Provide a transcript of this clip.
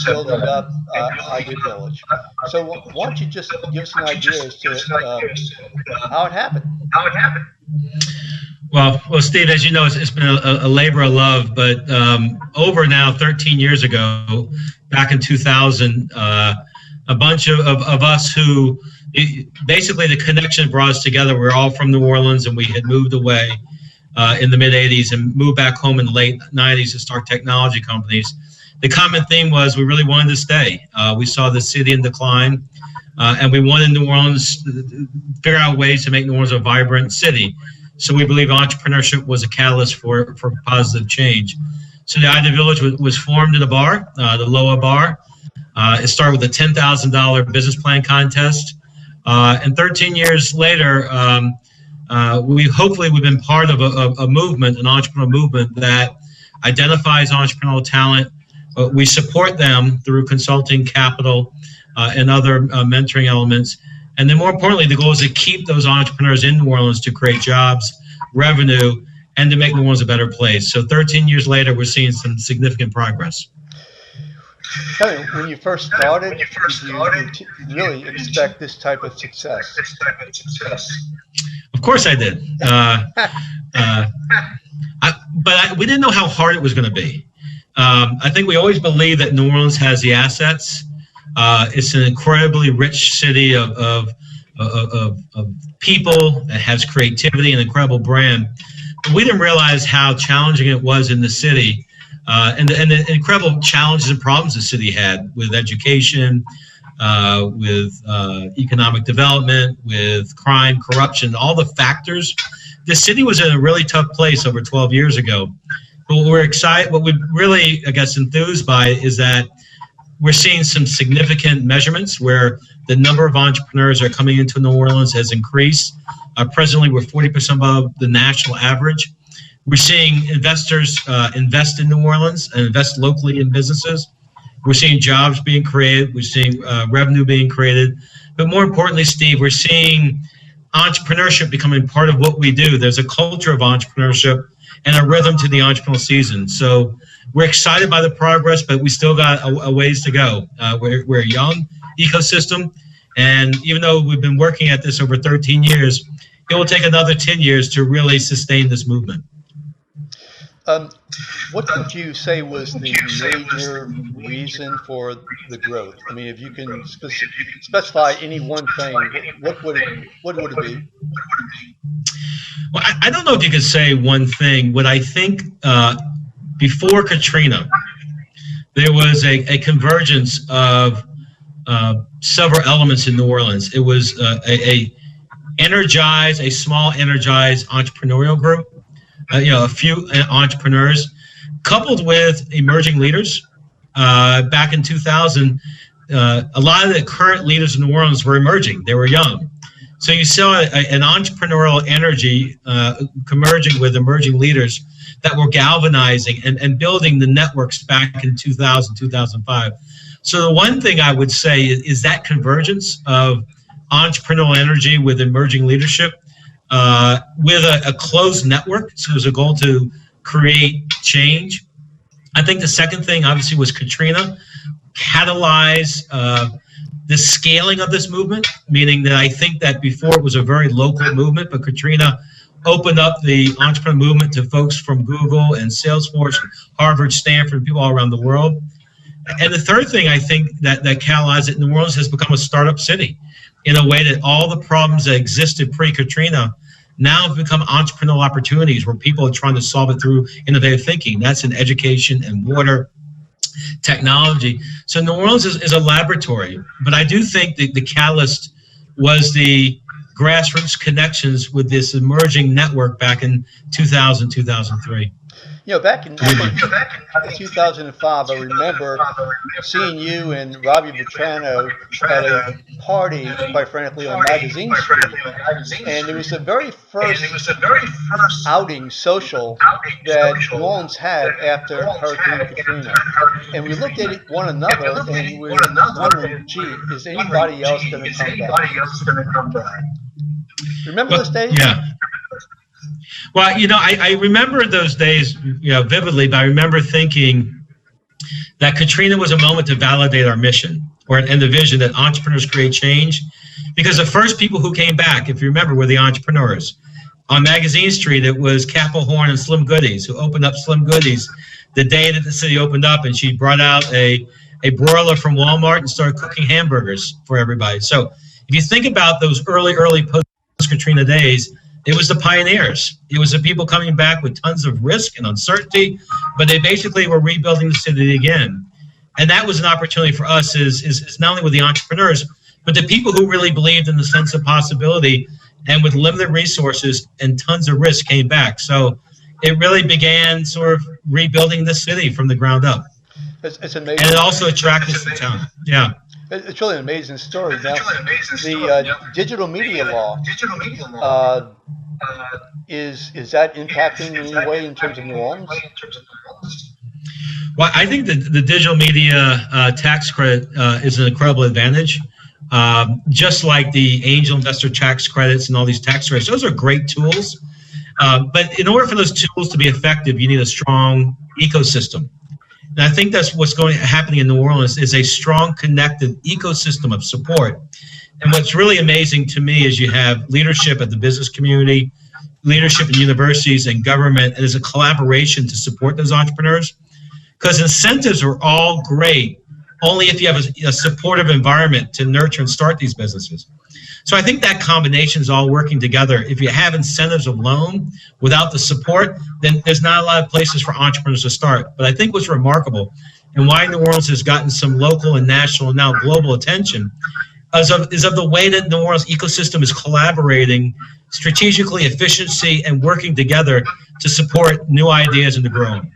Building up Idea Village. So why don't you just give us an idea as to how it happened? Well, Steve, as you know, it's been a labor of love, but over now 13 years ago, back in 2000, a bunch of us who, basically the connection brought us together. We're all from New Orleans, and we had moved away in the mid-'80s and moved back home in the late '90s to start technology companies. The common theme was we really wanted to stay. We saw the city in decline, and we wanted New Orleans to figure out ways to make New Orleans a vibrant city. So we believe entrepreneurship was a catalyst for positive change. So the Idea Village was formed in a bar, the Loa Bar. It started with a $10,000 business plan contest. And 13 years later, we've been part of a movement, an entrepreneurial movement that identifies entrepreneurial talent. We support them through consulting, capital, and other mentoring elements. And then more importantly, the goal is to keep those entrepreneurs in New Orleans to create jobs, revenue, and to make New Orleans a better place. So 13 years later, we're seeing some significant progress. When you first started, did you really expect this type of success? Of course I did. But we didn't know how hard it was going to be. I think we always believe that New Orleans has the assets. It's an incredibly rich city of people that has creativity and incredible brand. But we didn't realize how challenging it was in the city, and the incredible challenges and problems the city had with education, with economic development, with crime, corruption, all the factors. The city was in a really tough place over 12 years ago. But what we're excited, what we're really, I guess, enthused by is that we're seeing some significant measurements where the number of entrepreneurs that are coming into New Orleans has increased. Presently, we're 40% above the national average. We're seeing investors invest in New Orleans and invest locally in businesses. We're seeing jobs being created. We're seeing revenue being created. But more importantly, Steve, we're seeing entrepreneurship becoming part of what we do. There's a culture of entrepreneurship and a rhythm to the entrepreneurial season. So we're excited by the progress, but we still got a ways to go. We're a young ecosystem, and even though we've been working at this over 13 years, it will take another 10 years to really sustain this movement. What would you say was the major reason for the growth? I mean, if you can specify any one thing, what would it be? Well, I don't know if you could say one thing. What I think before Katrina, there was a convergence of several elements in New Orleans. It was a small energized entrepreneurial group, a few entrepreneurs, coupled with emerging leaders. Back in 2000, a lot of the current leaders in New Orleans were emerging. They were young. So you saw an entrepreneurial energy converging with emerging leaders that were galvanizing and building the networks back in 2000, 2005. So the one thing I would say is that convergence of entrepreneurial energy with emerging leadership with a closed network. So there's a goal to create change. I think the second thing obviously was Katrina catalyzed the scaling of this movement, meaning that I think that before it was a very local movement, but Katrina opened up the entrepreneur movement to folks from Google and Salesforce, Harvard, Stanford, people all around the world. And the third thing I think that catalyzed it, New Orleans has become a startup city in a way that all the problems that existed pre-Katrina now have become entrepreneurial opportunities where people are trying to solve it through innovative thinking. That's in education and water, technology. So New Orleans is a laboratory, but I do think the catalyst was the grassroots connections with this emerging network back in 2000, 2003. Back in 2005, I remember seeing you and Robbie Vetrano at a party, quite frankly, on Magazine Street. And it was the very first outing social that New Orleans had after Hurricane Katrina. And we looked at one another and we were wondering, gee, is anybody else going to come back? Remember those days? Yeah. Well, I remember those days, vividly, but I remember thinking that Katrina was a moment to validate our mission and the vision that entrepreneurs create change. Because the first people who came back, if you remember, were the entrepreneurs. On Magazine Street, it was Capel Horn and Slim Goodies, who opened up Slim Goodies the day that the city opened up, and she brought out a broiler from Walmart and started cooking hamburgers for everybody. So if you think about those early post-Katrina days, it was the pioneers. It was the people coming back with tons of risk and uncertainty, but they basically were rebuilding the city again. And that was an opportunity for us is not only with the entrepreneurs, but the people who really believed in the sense of possibility and with limited resources and tons of risk came back. So it really began sort of rebuilding the city from the ground up. It's amazing. And it also attracted the town. Yeah. It's really an amazing story. Now, the digital media law, is that impacting in any way in terms of New Orleans? Well, I think that the digital media tax credit is an incredible advantage. Just like the angel investor tax credits and all these tax credits, those are great tools. But in order for those tools to be effective, you need a strong ecosystem. And I think that's what's happening in New Orleans is a strong, connected ecosystem of support. And what's really amazing to me is you have leadership at the business community, leadership in universities and government, and there's a collaboration to support those entrepreneurs. Because incentives are all great, only if you have a supportive environment to nurture and start these businesses. So I think that combination is all working together. If you have incentives alone without the support, then there's not a lot of places for entrepreneurs to start. But I think what's remarkable and why New Orleans has gotten some local and national and now global attention is of the way that New Orleans ecosystem is collaborating strategically, efficiency, and working together to support new ideas and to grow them.